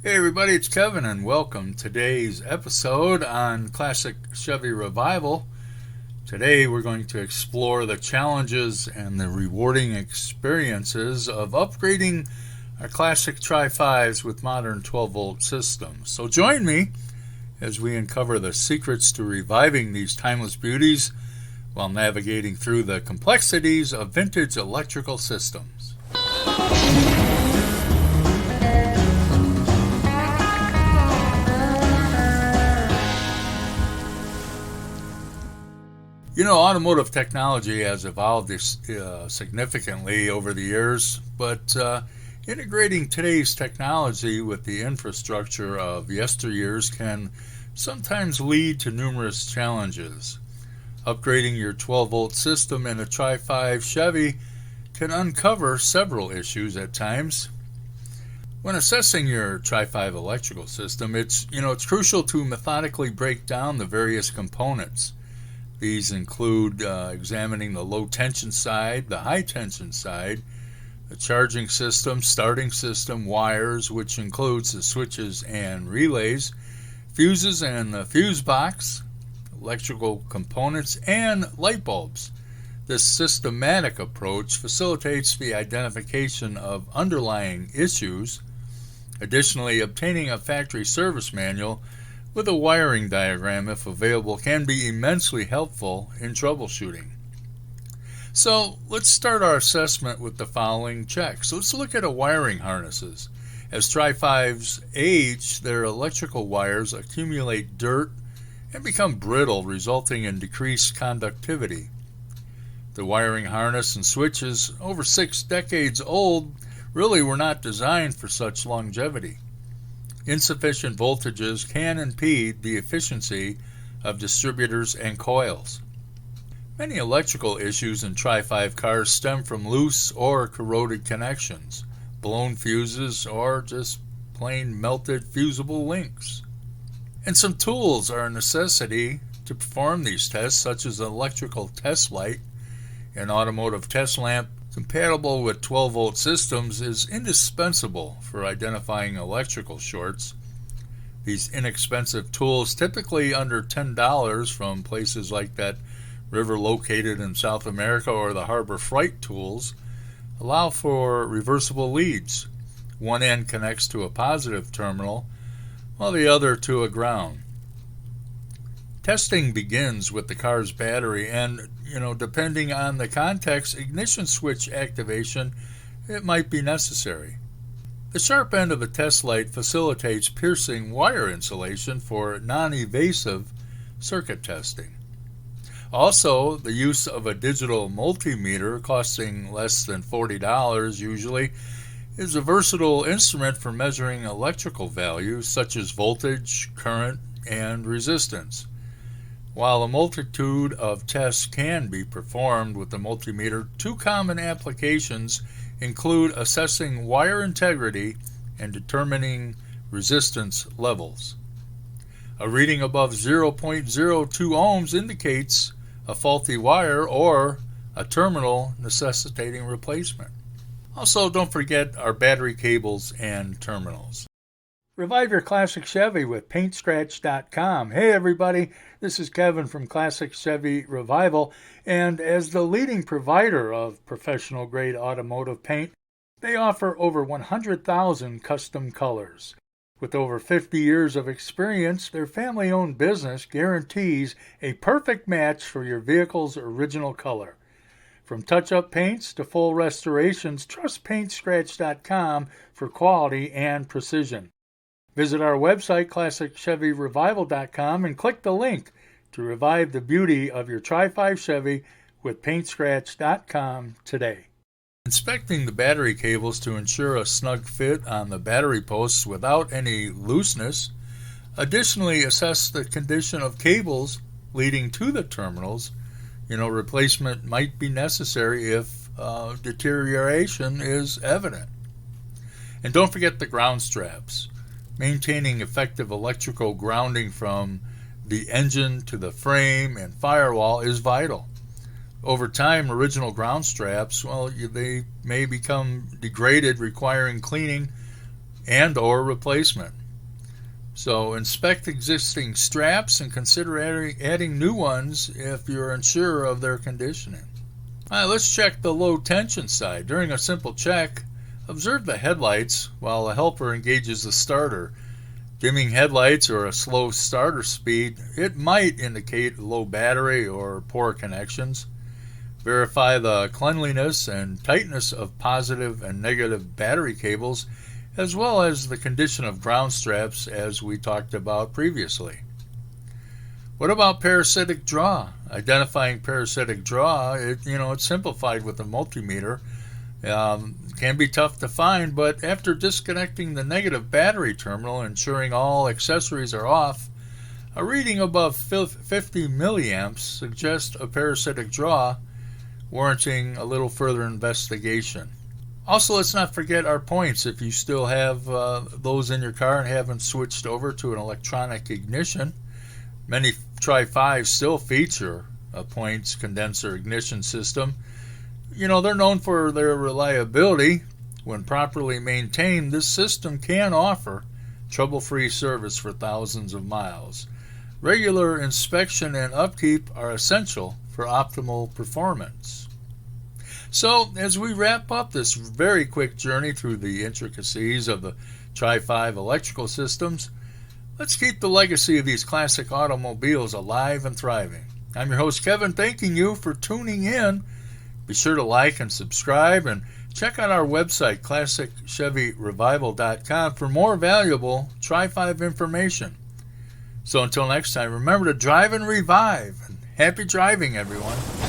Hey everybody, it's Kevin and welcome to today's episode on Classic Chevy Revival. Today we're going to explore the challenges and the rewarding experiences of upgrading our classic Tri-5s with modern 12-volt systems. So join me as we uncover the secrets to reviving these timeless beauties while navigating through the complexities of vintage electrical systems. You know, automotive technology has evolved significantly over the years, but integrating today's technology with the infrastructure of yesteryears can sometimes lead to numerous challenges. Upgrading your 12-volt system in a Tri-5 Chevy can uncover several issues at times. When assessing your Tri-5 electrical system, it's crucial to methodically break down the various components. These include examining the low tension side, the high tension side, the charging system, starting system, wires, which includes the switches and relays, fuses and the fuse box, electrical components, and light bulbs. This systematic approach facilitates the identification of underlying issues. Additionally, obtaining a factory service manual with a wiring diagram, if available, can be immensely helpful in troubleshooting. So let's start our assessment with the following checks. Let's look at wiring harnesses. As Tri-5s age, their electrical wires accumulate dirt and become brittle, resulting in decreased conductivity. The wiring harness and switches, over 6 decades old, really were not designed for such longevity. Insufficient voltages can impede the efficiency of distributors and coils. Many electrical issues in Tri-5 cars stem from loose or corroded connections, blown fuses, or just plain melted fusible links. And some tools are a necessity to perform these tests, such as an electrical test light. An automotive test lamp compatible with 12-volt systems is indispensable for identifying electrical shorts. These inexpensive tools, typically under $10 from places like that river located in South America or the Harbor Freight tools, allow for reversible leads. One end connects to a positive terminal, while the other to a ground. Testing begins with the car's battery and, depending on the context, ignition switch activation, it might be necessary. The sharp end of a test light facilitates piercing wire insulation for non-evasive circuit testing. Also, the use of a digital multimeter, costing less than $40 usually, is a versatile instrument for measuring electrical values such as voltage, current, and resistance. While a multitude of tests can be performed with the multimeter, 2 common applications include assessing wire integrity and determining resistance levels. A reading above 0.02 ohms indicates a faulty wire or a terminal necessitating replacement. Also, don't forget our battery cables and terminals. Revive your classic Chevy with PaintScratch.com. Hey everybody, this is Kevin from Classic Chevy Revival, and as the leading provider of professional-grade automotive paint, they offer over 100,000 custom colors. With over 50 years of experience, their family-owned business guarantees a perfect match for your vehicle's original color. From touch-up paints to full restorations, trust PaintScratch.com for quality and precision. Visit our website, ClassicChevyRevival.com, and click the link to revive the beauty of your Tri-5 Chevy with PaintScratch.com today. Inspecting the battery cables to ensure a snug fit on the battery posts without any looseness. Additionally, assess the condition of cables leading to the terminals. Replacement might be necessary if deterioration is evident. And don't forget the ground straps. Maintaining effective electrical grounding from the engine to the frame and firewall is vital. Over time, original ground straps, they may become degraded, requiring cleaning and or replacement. So inspect existing straps and consider adding new ones if you're unsure of their conditioning. All right, let's check the low tension side. During a simple check, observe the headlights while the helper engages the starter. Dimming headlights or a slow starter speed, it might indicate low battery or poor connections. Verify the cleanliness and tightness of positive and negative battery cables, as well as the condition of ground straps as we talked about previously. What about parasitic draw? Identifying parasitic draw, it's simplified with a multimeter. Can be tough to find, but after disconnecting the negative battery terminal, ensuring all accessories are off, a reading above 50 milliamps suggests a parasitic draw, warranting a little further investigation. Also, let's not forget our points. If you still have those in your car and haven't switched over to an electronic ignition, many Tri-5s still feature a points condenser ignition system. They're known for their reliability. When properly maintained, this system can offer trouble-free service for thousands of miles. Regular inspection and upkeep are essential for optimal performance. So, as we wrap up this very quick journey through the intricacies of the Tri-5 electrical systems, let's keep the legacy of these classic automobiles alive and thriving. I'm your host, Kevin, thanking you for tuning in. Be sure to like and subscribe and check out our website, ClassicChevyRevival.com, for more valuable Tri-5 information. So until next time, remember to drive and revive. And happy driving, everyone.